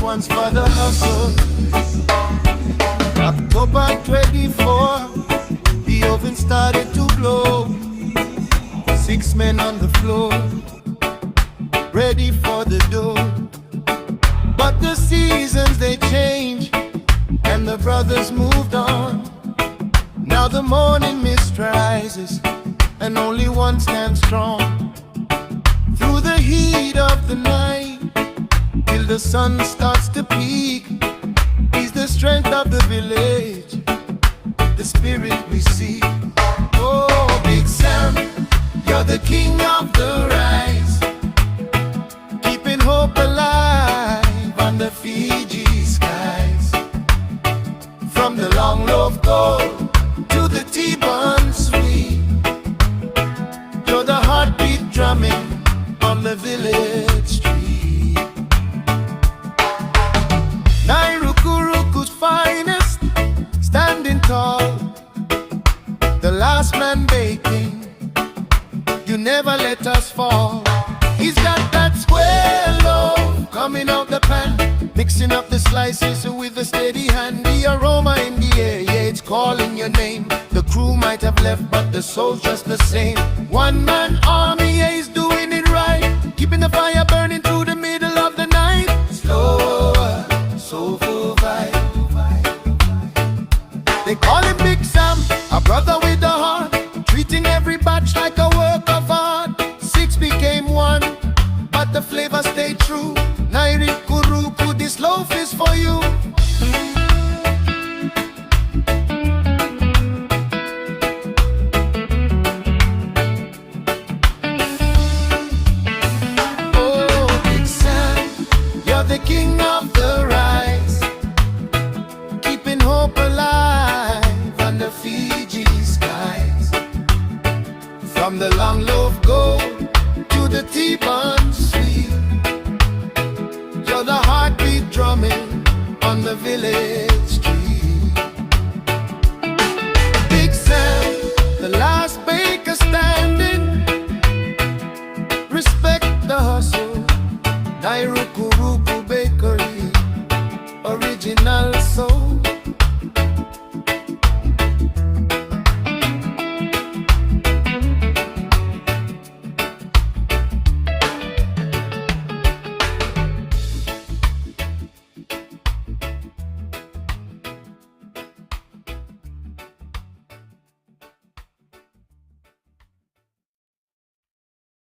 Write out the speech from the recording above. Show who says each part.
Speaker 1: one's for the hustle. October 24, the oven started to glow. 6 men on the floor, ready for the dough. But the seasons they change, and the brothers moved on. Now the morning mist rises, and only one stands strong. Through the heat of the night, till the sun starts to peak, he's the strength of the village, the spirit we see. Oh, Big Sam, you're the king of the rise, keeping hope alive on the Fiji skies. From the long loaf gold to the T-bun sweet, you're the heartbeat drumming on the village street. Nairukuruku's finest, standing tall, the last man baking, you never let us fall. He's got that square loaf coming out the pan, mixing up the slices with a steady hand. The aroma in the air, yeah, it's calling your name. The crew might have left, but the soul's just the same. One man army, yeah, he's doing it right, keeping the fire burning through the middle of the night. Slower, soulful vibe. They call him Big Sam, a brother with a heart, treating every batch like a work of art. 6 became 1, but the flavor stayed true. Nairi Kuruku, this loaf is for you. Oh, Big Sam, you're the king of the rise, keeping hope alive on the Fiji skies. From the long loaf gold to the T-bun sweet, you're the heartbeat drumming on the village